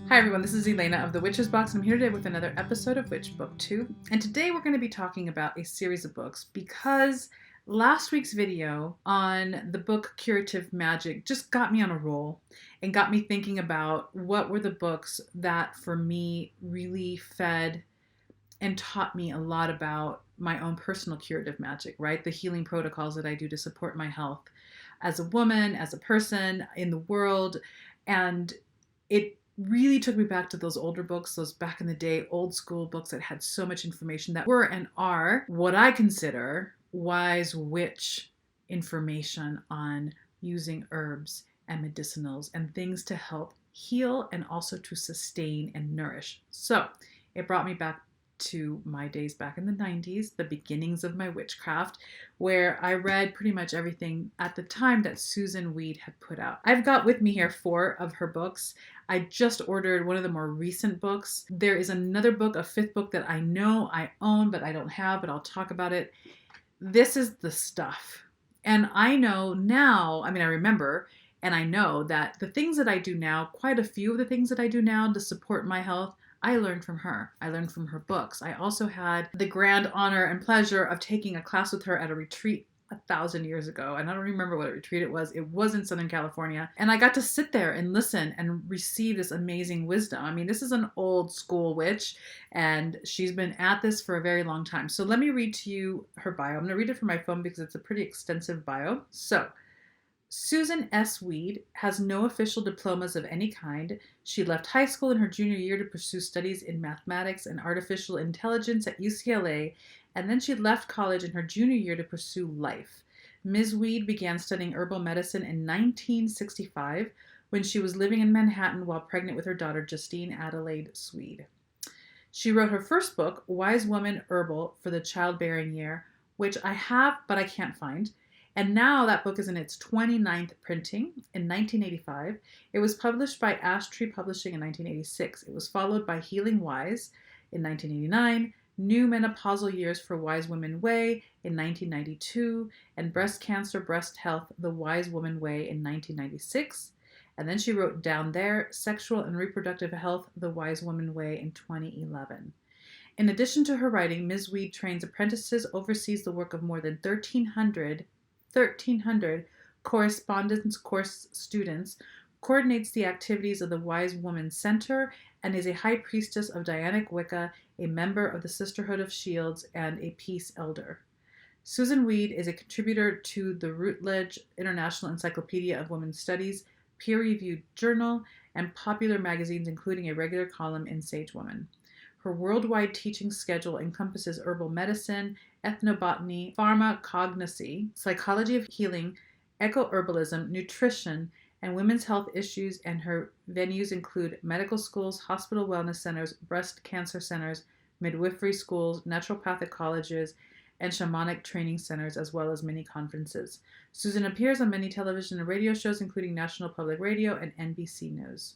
Hi everyone, this is Elena of the Witches Box, and I'm here today with another episode of Witch Booktube. And today we're going to be talking about a series of books because last week's video on the book Curative Magic just got me on a roll and got me thinking about what were the books that for me really fed and taught me a lot about my own personal curative magic, right? The healing protocols that I do to support my health as a woman, as a person in the world. And it really took me back to those older books, those back in the day, old school books that had so much information that were and are what I consider wise witch information on using herbs and medicinals and things to help heal and also to sustain and nourish. So it brought me back to my days back in the 90s, the beginnings of my witchcraft, where I read pretty much everything at the time that Susun Weed had put out. I've got with me here 4 of her books. I just ordered one of the more recent books. There is another book, a 5th book that I know I own, but I don't have, but I'll talk about it. This is the stuff. And I know now, I remember, and I know that the things that I do now, quite a few of the things that I do now to support my health, I learned from her. I learned from her books. I also had the grand honor and pleasure of taking a class with her at a retreat 1,000 years ago. And I don't remember what retreat it was. It was in Southern California. And I got to sit there and listen and receive this amazing wisdom. This is an old school witch, and she's been at this for a very long time. So let me read to you her bio. I'm going to read it from my phone because it's a pretty extensive bio. So, Susun S. Weed has no official diplomas of any kind. She left high school in her junior year to pursue studies in mathematics and artificial intelligence at UCLA, and then she left college in her junior year to pursue life. Ms. Weed began studying herbal medicine in 1965 when she was living in Manhattan while pregnant with her daughter Justine Adelaide Swede. She wrote her first book, Wise Woman Herbal, for the childbearing year, which I have but I can't find. And now that book is in its 29th printing in 1985. It was published by Ash Tree Publishing in 1986. It was followed by Healing Wise in 1989, New Menopausal Years for Wise Woman Way in 1992, and Breast Cancer, Breast Health, The Wise Woman Way in 1996. And then she wrote down there, Sexual and Reproductive Health, The Wise Woman Way in 2011. In addition to her writing, Ms. Weed trains apprentices, oversees the work of more than 1,300 correspondence course students, coordinates the activities of the Wise Woman Center, and is a high priestess of Dianic Wicca, a member of the Sisterhood of Shields, and a peace elder. Susun Weed is a contributor to the Routledge International Encyclopedia of Women's Studies, peer-reviewed journal, and popular magazines, including a regular column in Sage Woman. Her worldwide teaching schedule encompasses herbal medicine, ethnobotany, pharmacognosy, psychology of healing, ecoherbalism, nutrition, and women's health issues, and her venues include medical schools, hospital wellness centers, breast cancer centers, midwifery schools, naturopathic colleges, and shamanic training centers, as well as many conferences. Susun appears on many television and radio shows, including National Public Radio and NBC News.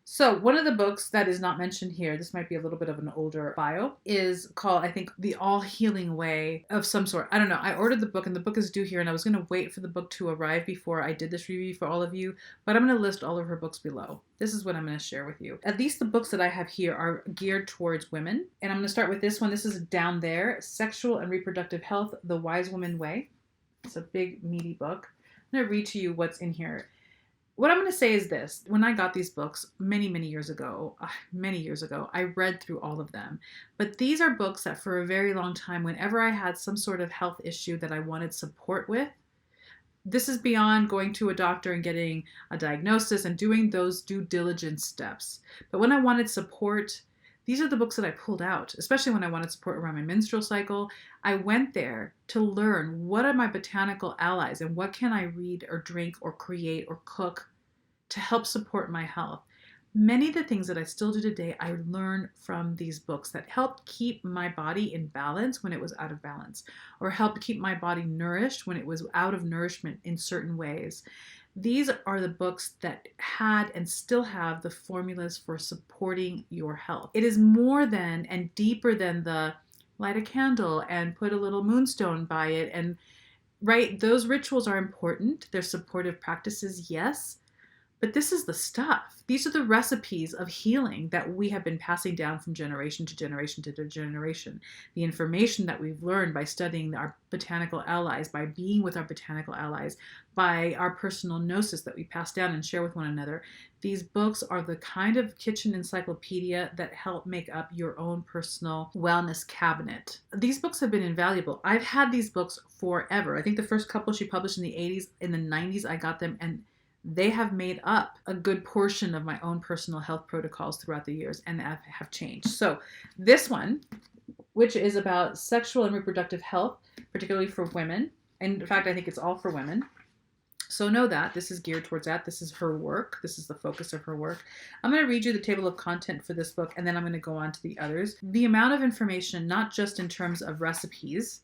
So one of the books that is not mentioned here, this might be a little bit of an older bio, is called, I think, The All Healing Way of some sort. I don't know. I ordered the book and the book is due here, and I was going to wait for the book to arrive before I did this review for all of you, but I'm going to list all of her books below. This is what I'm going to share with you. At least the books that I have here are geared towards women, and I'm going to start with this one. This is down there, Sexual and Reproductive Health, The Wise Woman Way. It's a big, meaty book. I'm going to read to you what's in here. What I'm going to say is this. When I got these books many years ago, I read through all of them. But these are books that for a very long time, whenever I had some sort of health issue that I wanted support with, this is beyond going to a doctor and getting a diagnosis and doing those due diligence steps. But when I wanted support, these are the books that I pulled out, especially when I wanted support around my menstrual cycle. I went there to learn what are my botanical allies and what can I read or drink or create or cook to help support my health. Many of the things that I still do today, I learned from these books that helped keep my body in balance when it was out of balance, or helped keep my body nourished when it was out of nourishment in certain ways. These are the books that had and still have the formulas for supporting your health. It is more than and deeper than the light a candle and put a little moonstone by it. And right, those rituals are important. They're supportive practices, yes. But this is the stuff. These are the recipes of healing that we have been passing down from generation to generation to generation. The information that we've learned by studying our botanical allies, by being with our botanical allies, by our personal gnosis that we pass down and share with one another. These books are the kind of kitchen encyclopedia that help make up your own personal wellness cabinet. These books have been invaluable. I've had these books forever. I think the first couple she published in the 80s, in the 90s, I got them, and they have made up a good portion of my own personal health protocols throughout the years and have changed. So this one, which is about sexual and reproductive health, particularly for women, and in fact, I think it's all for women. So know that this is geared towards that. This is her work. This is the focus of her work. I'm going to read you the table of content for this book, and then I'm going to go on to the others. The amount of information, not just in terms of recipes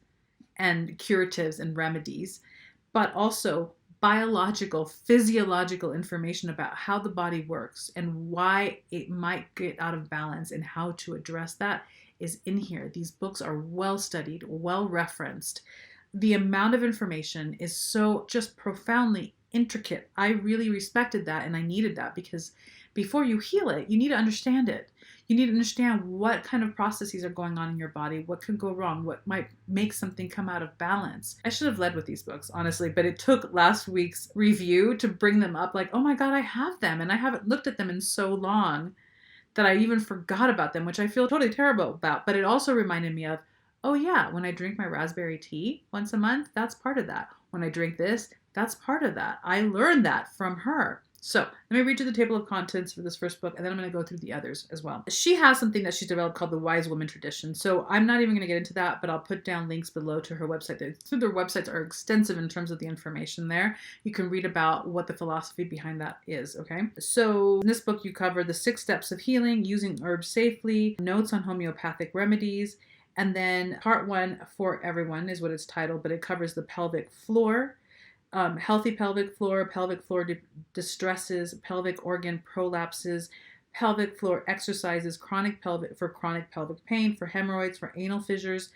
and curatives and remedies, but also biological, physiological information about how the body works and why it might get out of balance and how to address that is in here. These books are well studied, well referenced. The amount of information is so just profoundly intricate. I really respected that, and I needed that, because before you heal it, you need to understand it. You need to understand what kind of processes are going on in your body, what could go wrong, what might make something come out of balance. I should have led with these books, honestly, but it took last week's review to bring them up, like, oh my God, I have them, and I haven't looked at them in so long that I even forgot about them, which I feel totally terrible about. But it also reminded me of, oh yeah, when I drink my raspberry tea once a month, that's part of that. When I drink this, that's part of that. I learned that from her. So let me read you the table of contents for this first book, and then I'm going to go through the others as well. She has something that she's developed called the Wise Woman Tradition. So I'm not even going to get into that, but I'll put down links below to her website. Their websites are extensive in terms of the information there. You can read about what the philosophy behind that is, okay? So in this book, you cover the 6 steps of healing, using herbs safely, notes on homeopathic remedies, and then part 1 for everyone is what it's titled, but it covers the pelvic floor, healthy pelvic floor distresses, pelvic organ prolapses, pelvic floor exercises, chronic pelvic pain, for hemorrhoids, for anal fissures,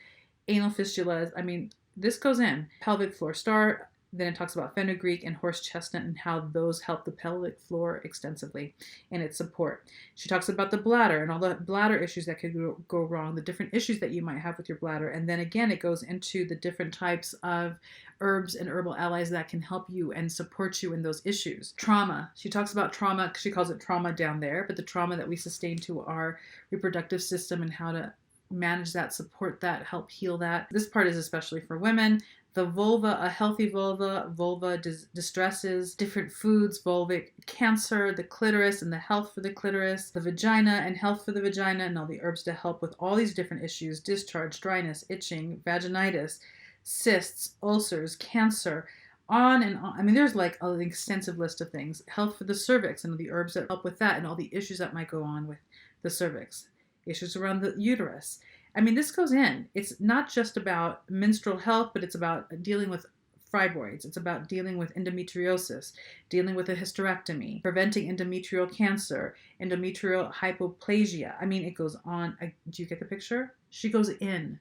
anal fistulas. I mean, this goes in. Pelvic floor star. Then it talks about fenugreek and horse chestnut and how those help the pelvic floor extensively and its support. She talks about the bladder and all the bladder issues that could go wrong, the different issues that you might have with your bladder. And then again, it goes into the different types of herbs and herbal allies that can help you and support you in those issues. Trauma. She talks about trauma. She calls it trauma down there, but the trauma that we sustain to our reproductive system and how to manage that, support that, help heal that. This part is especially for women. The vulva, a healthy vulva distresses, different foods, vulvic cancer, the clitoris and the health for the clitoris, the vagina and health for the vagina, and all the herbs to help with all these different issues: discharge, dryness, itching, vaginitis, cysts, ulcers, cancer, on and on. I mean, there's like an extensive list of things. Health for the cervix and the herbs that help with that and all the issues that might go on with the cervix, issues around the uterus. I mean, this goes in. It's not just about menstrual health, but it's about dealing with fibroids. It's about dealing with endometriosis, dealing with a hysterectomy, preventing endometrial cancer, endometrial hypoplasia. I mean, it goes on. Do you get the picture? She goes in.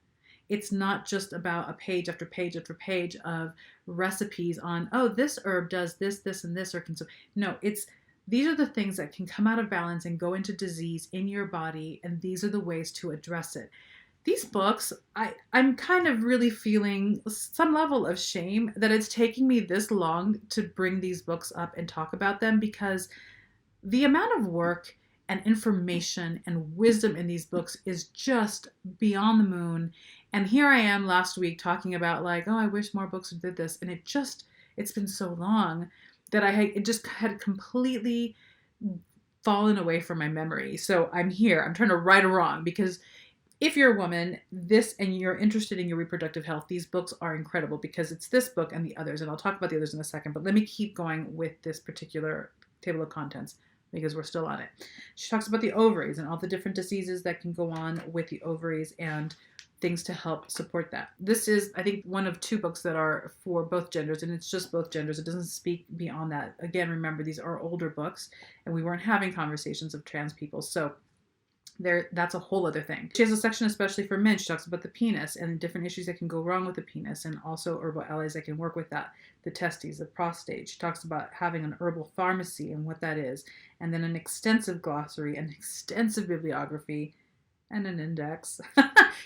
It's not just about a page after page after page of recipes on, oh, this herb does this, this, and this. No, these are the things that can come out of balance and go into disease in your body, and these are the ways to address it. These books, I'm kind of really feeling some level of shame that it's taking me this long to bring these books up and talk about them, because the amount of work and information and wisdom in these books is just beyond the moon. And here I am last week talking about like, oh, I wish more books did this. And it's been so long that it just had completely fallen away from my memory. So I'm here. I'm trying to right a wrong, because if you're a woman, and you're interested in your reproductive health, these books are incredible, because it's this book and the others, and I'll talk about the others in a second, but let me keep going with this particular table of contents because we're still on it. She talks about the ovaries and all the different diseases that can go on with the ovaries and things to help support that. This is, I think, one of 2 books that are for both genders, and it's just both genders. It doesn't speak beyond that. Again, remember, these are older books, and we weren't having conversations of trans people. So That's a whole other thing. She has a section especially for men. She talks about the penis and the different issues that can go wrong with the penis, and also herbal allies that can work with that. The testes, the prostate. She talks about having an herbal pharmacy and what that is, and then an extensive glossary, an extensive bibliography, and an index.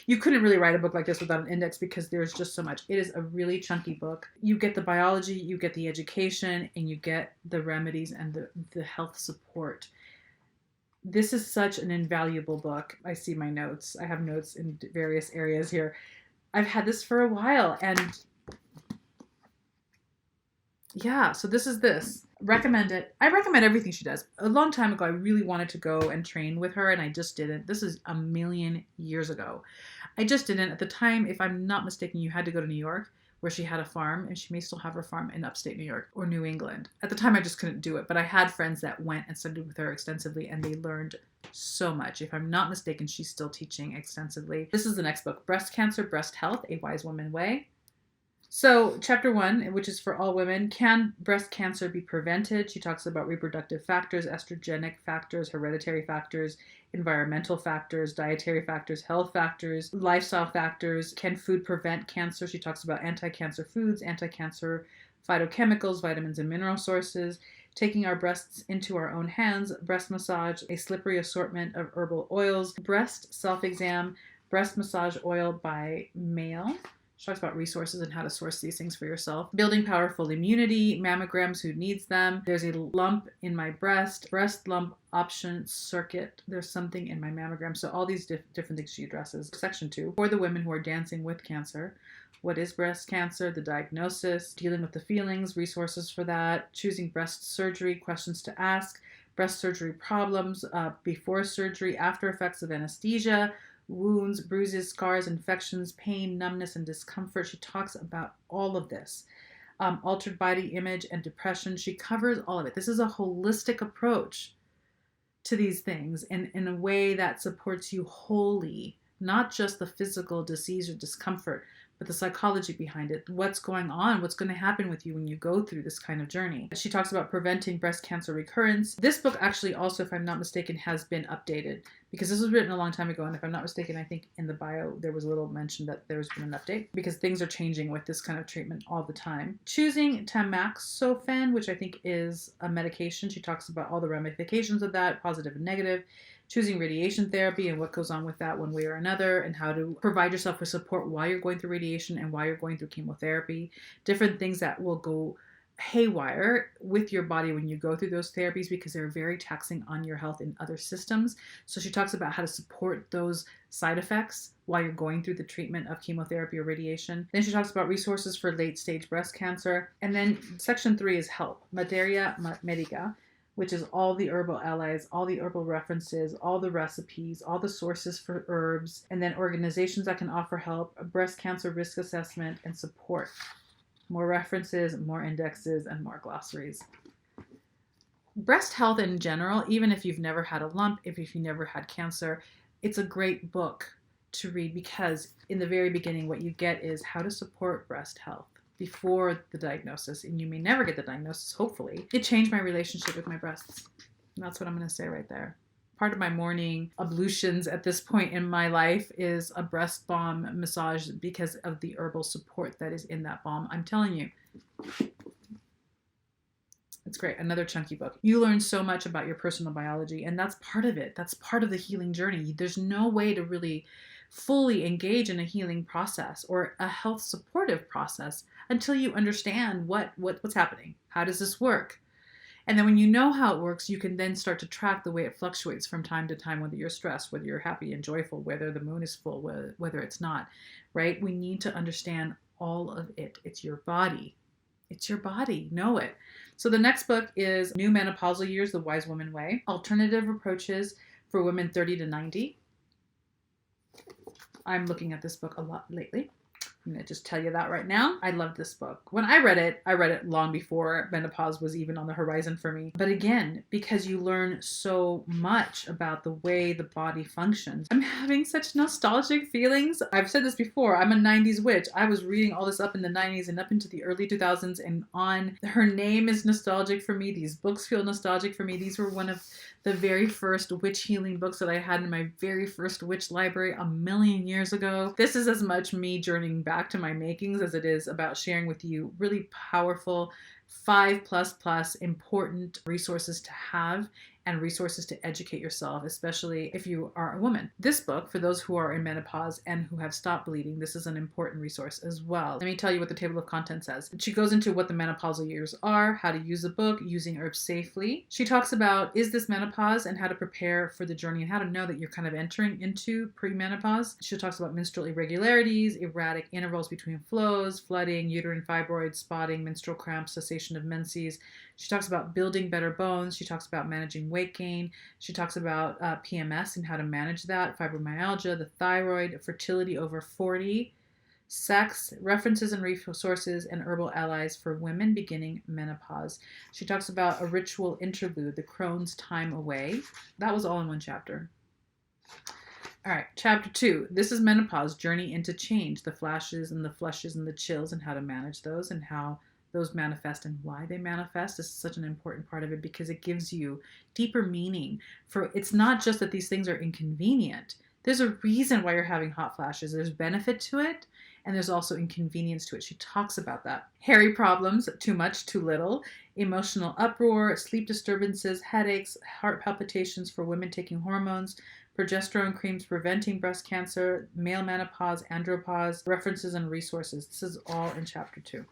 You couldn't really write a book like this without an index because there's just so much. It is a really chunky book. You get the biology, you get the education, and you get the remedies and the health support. This is such an invaluable book. I see my notes. I have notes in various areas here. I've had this for a while, and yeah, so this is this. Recommend it. I recommend everything she does. A long time ago, I really wanted to go and train with her, and I just didn't. This is a million years ago. I just didn't. At the time, if I'm not mistaken, you had to go to New York, where she had a farm, and she may still have her farm in upstate New York or New England. At the time, I just couldn't do it, but I had friends that went and studied with her extensively, and they learned so much. If I'm not mistaken, she's still teaching extensively. This is the next book, Breast Cancer, Breast Health, A Wise Woman Way. So chapter 1, which is for all women, can breast cancer be prevented? She talks about reproductive factors, estrogenic factors, hereditary factors, environmental factors, dietary factors, health factors, lifestyle factors. Can food prevent cancer? She talks about anti-cancer foods, anti-cancer phytochemicals, vitamins and mineral sources, taking our breasts into our own hands, breast massage, a slippery assortment of herbal oils, breast self-exam, breast massage oil by Mail. She talks about resources and how to source these things for yourself. Building powerful immunity, mammograms, who needs them. There's a lump in my breast lump option circuit. There's something in my mammogram. So all these different things she addresses. Section 2, for the women who are dancing with cancer. What is breast cancer? The diagnosis, dealing with the feelings, resources for that, choosing breast surgery, questions to ask, breast surgery problems, before surgery, after effects of anesthesia, wounds, bruises, scars, infections, pain, numbness, and discomfort. She talks about all of this. Altered body image and depression. She covers all of it. This is a holistic approach to these things and in a way that supports you wholly, not just the physical disease or discomfort, but the psychology behind it. What's going on? What's going to happen with you when you go through this kind of journey? She talks about preventing breast cancer recurrence. This book actually also, if I'm not mistaken, has been updated because this was written a long time ago. And if I'm not mistaken, I think in the bio, there was a little mention that there's been an update because things are changing with this kind of treatment all the time. Choosing tamoxifen, which I think is a medication. She talks about all the ramifications of that, positive and negative. Choosing radiation therapy and what goes on with that one way or another, and how to provide yourself with support while you're going through radiation and while you're going through chemotherapy. Different things that will go haywire with your body when you go through those therapies because they're very taxing on your health in other systems. So she talks about how to support those side effects while you're going through the treatment of chemotherapy or radiation. Then she talks about resources for late stage breast cancer. And then section 3 is help, Materia Medica, which is all the herbal allies, all the herbal references, all the recipes, all the sources for herbs, and then organizations that can offer help, a breast cancer risk assessment, and support. More references, more indexes, and more glossaries. Breast health in general, even if you've never had a lump, if you've never had cancer, it's a great book to read because in the very beginning, what you get is how to support breast health before the diagnosis, and you may never get the diagnosis, hopefully. It changed my relationship with my breasts. And that's what I'm going to say right there. Part of my morning ablutions at this point in my life is a breast balm massage because of the herbal support that is in that balm. I'm telling you, it's great. Another chunky book. You learn so much about your personal biology, and that's part of it. That's part of the healing journey. There's no way to really fully engage in a healing process or a health supportive process until you understand what's happening. How does this work? And then when you know how it works, you can then start to track the way it fluctuates from time to time, whether you're stressed, whether you're happy and joyful, whether the moon is full, whether it's not, right? We need to understand all of it. It's your body. It's your body. Know it. So the next book is New Menopausal Years, The Wise Woman Way, Alternative Approaches for Women 30 to 90. I'm looking at this book a lot lately. I'm going to just tell you that right now. I love this book. When I read it long before menopause was even on the horizon for me. But again, because you learn so much about the way the body functions. I'm having such nostalgic feelings. I've said this before. I'm a 90s witch. I was reading all this up in the 90s and up into the early 2000s and on. Her name is nostalgic for me. These books feel nostalgic for me. These were one of the very first witch healing books that I had in my very first witch library a million years ago. This is as much me journeying back to my makings as it is about sharing with you really powerful 5++ important resources to have and resources to educate yourself, especially if you are a woman. This book, for those who are in menopause and who have stopped bleeding, this is an important resource as well. Let me tell you what the table of contents says. She goes into what the menopausal years are, how to use the book, using herbs safely. She talks about, is this menopause, and how to prepare for the journey and how to know that you're kind of entering into premenopause. She talks about menstrual irregularities, erratic intervals between flows, flooding, uterine fibroids, spotting, menstrual cramps, cessation of menses. She talks about building better bones. She talks about managing weight gain. She talks about PMS and how to manage that, fibromyalgia, the thyroid, fertility over 40, sex, references and resources, and herbal allies for women beginning menopause. She talks about a ritual interlude, the crone's time away. That was all in one chapter. All right, chapter 2. This is menopause, journey into change, the flashes and the flushes and the chills and how to manage those and how those manifest and why they manifest. This is such an important part of it because it gives you deeper meaning. For it's not just that these things are inconvenient. There's a reason why you're having hot flashes. There's benefit to it, and there's also inconvenience to it. She talks about that. Hairy problems, too much, too little, emotional uproar, sleep disturbances, headaches, heart palpitations for women taking hormones, progesterone creams preventing breast cancer, male menopause, andropause, references and resources. This is all in chapter 2.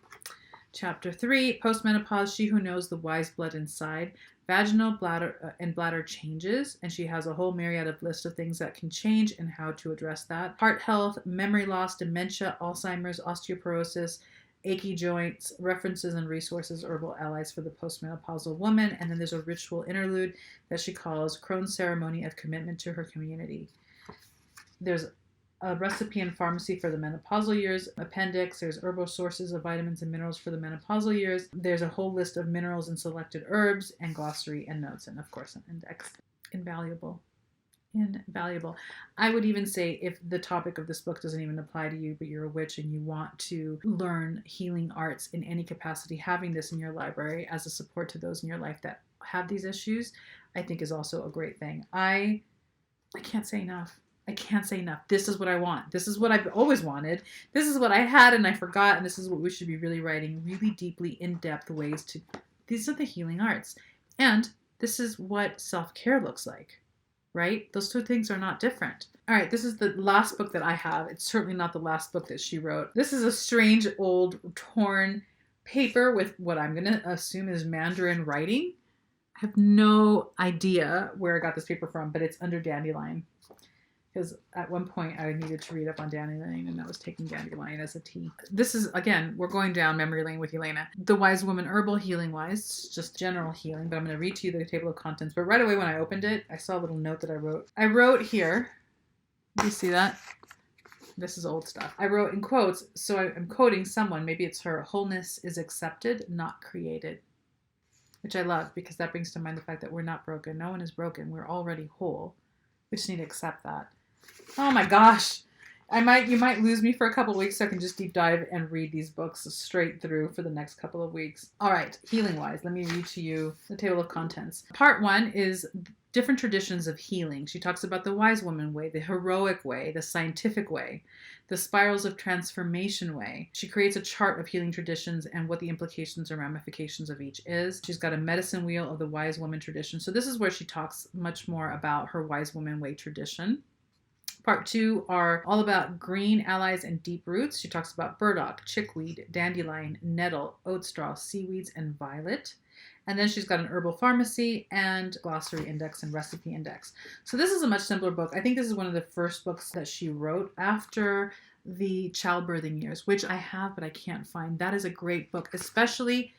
Chapter 3, postmenopause, she who knows the wise blood inside, vaginal bladder and bladder changes, and she has a whole myriad of list of things that can change and how to address that. Heart health, memory loss, dementia, Alzheimer's, osteoporosis, achy joints, references and resources, herbal allies for the postmenopausal woman, and then there's a ritual interlude that she calls Crohn's ceremony of commitment to her community. There's a recipe and pharmacy for the menopausal years, appendix, there's herbal sources of vitamins and minerals for the menopausal years, there's a whole list of minerals and selected herbs, and glossary and notes, and of course an index. Invaluable. I would even say if the topic of this book doesn't even apply to you, but you're a witch and you want to learn healing arts in any capacity, having this in your library as a support to those in your life that have these issues, I think is also a great thing. I can't say enough. This is what I want. This is what I've always wanted. This is what I had and I forgot. And this is what we should be really writing, really deeply in-depth ways to. These are the healing arts. And this is what self-care looks like, right? Those two things are not different. All right, this is the last book that I have. It's certainly not the last book that she wrote. This is a strange, old, torn paper with what I'm going to assume is Mandarin writing. I have no idea where I got this paper from, but it's under Dandelion. Because at one point I needed to read up on Dandelion and I was taking Dandelion as a tea. This is, again, we're going down memory lane with Elena. The Wise Woman Herbal Healing Wise, just general healing, but I'm going to read to you the table of contents. But right away when I opened it, I saw a little note that I wrote. I wrote here, do you see that? This is old stuff. I wrote in quotes, so I'm quoting someone, maybe it's her, wholeness is accepted, not created. Which I love because that brings to mind the fact that we're not broken. No one is broken. We're already whole. We just need to accept that. Oh my gosh. You might lose me for a couple of weeks so I can just deep dive and read these books straight through for the next couple of weeks. All right, healing wise, let me read to you the table of contents. Part 1 is different traditions of healing. She talks about the wise woman way, the heroic way, the scientific way, the spirals of transformation way. She creates a chart of healing traditions and what the implications and ramifications of each is. She's got a medicine wheel of the wise woman tradition. So this is where she talks much more about her wise woman way tradition. Part 2 are all about green allies and deep roots. She talks about burdock, chickweed, dandelion, nettle, oat straw, seaweeds, and violet. And then she's got an herbal pharmacy and glossary index and recipe index. So this is a much simpler book. I think this is one of the first books that she wrote after the childbirthing years, which I have, but I can't find. That is a great book, especially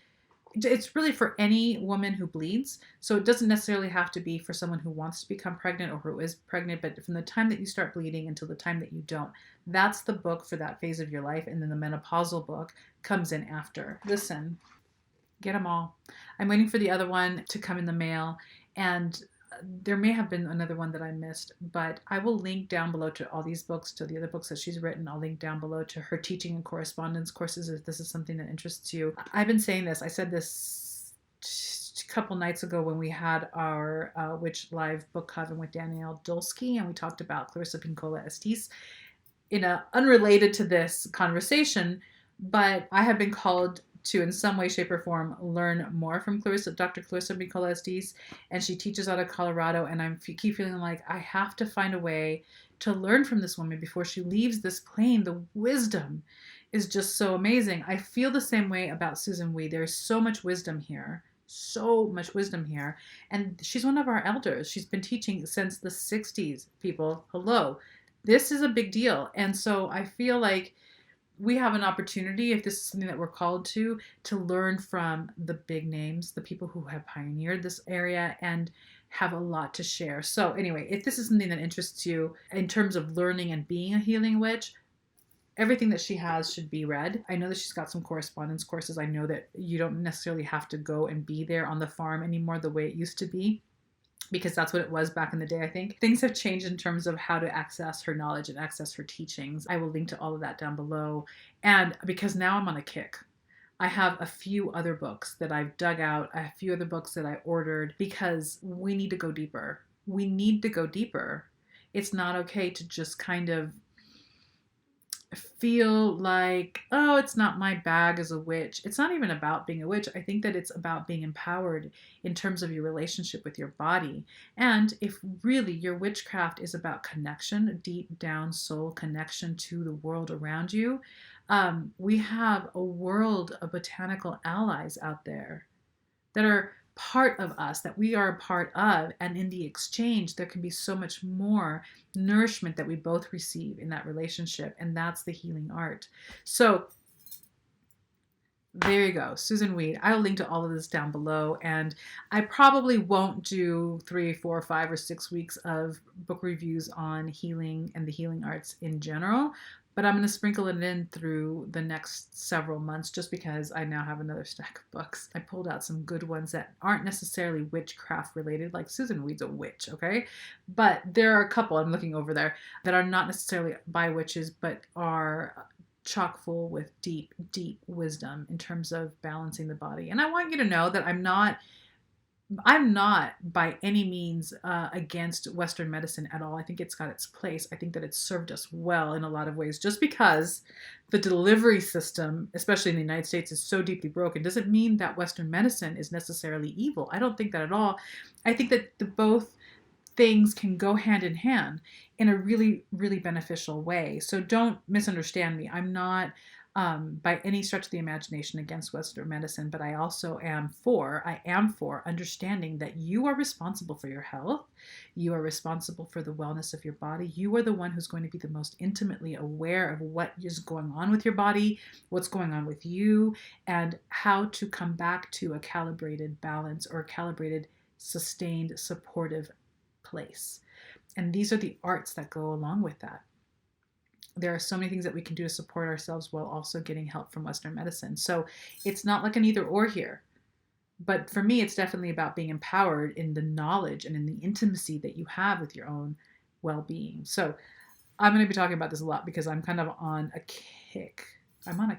it's really for any woman who bleeds. So it doesn't necessarily have to be for someone who wants to become pregnant or who is pregnant, but from the time that you start bleeding until the time that you don't, that's the book for that phase of your life. And then the menopausal book comes in after. Listen, get them all. I'm waiting for the other one to come in the mail, and there may have been another one that I missed, but I will link down below to all these books, to the other books that she's written. I'll link down below to her teaching and correspondence courses if this is something that interests you. I've been saying this. I said this a couple nights ago when we had our Witch Live book coven with Danielle Dulski, and we talked about Clarissa Pinkola Estes in a unrelated to this conversation, but I have been called to, in some way, shape, or form, learn more from Dr. Clarissa Pinkola Estes, and she teaches out of Colorado, and I keep feeling like I have to find a way to learn from this woman before she leaves this plane. The wisdom is just so amazing. I feel the same way about Susun Weed. There's so much wisdom here. So much wisdom here. And she's one of our elders. She's been teaching since the 60s, people. Hello. This is a big deal. And so I feel like we have an opportunity, if this is something that we're called to learn from the big names, the people who have pioneered this area and have a lot to share. So anyway, if this is something that interests you in terms of learning and being a healing witch, everything that she has should be read. I know that she's got some correspondence courses. I know that you don't necessarily have to go and be there on the farm anymore the way it used to be, because that's what it was back in the day, I think. Things have changed in terms of how to access her knowledge and access her teachings. I will link to all of that down below. And because now I'm on a kick, I have a few other books that I've dug out, a few other books that I ordered, because we need to go deeper. We need to go deeper. It's not okay to just kind of feel like, oh, it's not my bag as a witch. It's not even about being a witch. I think that it's about being empowered in terms of your relationship with your body. And if really your witchcraft is about connection, deep down soul connection to the world around you, we have a world of botanical allies out there that are part of us, that we are a part of, and in the exchange there can be so much more nourishment that we both receive in that relationship, and that's the healing art. So there you go, Susun Weed. I'll link to all of this down below, and I probably won't do 3, 4, 5, or 6 weeks of book reviews on healing and the healing arts in general, but I'm going to sprinkle it in through the next several months just because I now have another stack of books. I pulled out some good ones that aren't necessarily witchcraft related, like Susun Weed's a witch, okay? But there are a couple, I'm looking over there, that are not necessarily by witches, but are chock full with deep, deep wisdom in terms of balancing the body. And I want you to know that I'm not by any means against Western medicine at all. I think it's got its place. I think that it's served us well in a lot of ways. Just because the delivery system, especially in the United States, is so deeply broken, doesn't mean that Western medicine is necessarily evil. I don't think that at all. I think that both things can go hand in hand in a really, really beneficial way. So don't misunderstand me. I'm not by any stretch of the imagination against Western medicine, but I also am for understanding that you are responsible for your health. You are responsible for the wellness of your body. You are the one who's going to be the most intimately aware of what is going on with your body, what's going on with you, and how to come back to a calibrated balance or a calibrated, sustained, supportive place. And these are the arts that go along with that. There are so many things that we can do to support ourselves while also getting help from Western medicine. So it's not like an either or here. But for me, it's definitely about being empowered in the knowledge and in the intimacy that you have with your own well-being. So I'm going to be talking about this a lot because I'm kind of on a kick. I'm on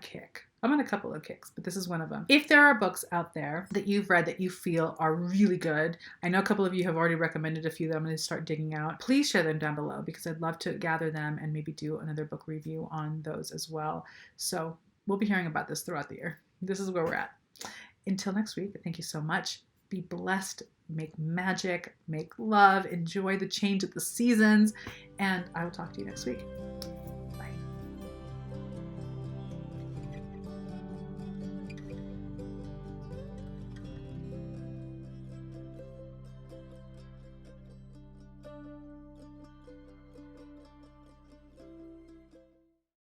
a couple of kicks, but this is one of them. If there are books out there that you've read that you feel are really good, I know a couple of you have already recommended a few that I'm going to start digging out. Please share them down below because I'd love to gather them and maybe do another book review on those as well. So we'll be hearing about this throughout the year. This is where we're at. Until next week, thank you so much. Be blessed, make magic, make love, enjoy the change of the seasons, and I will talk to you next week.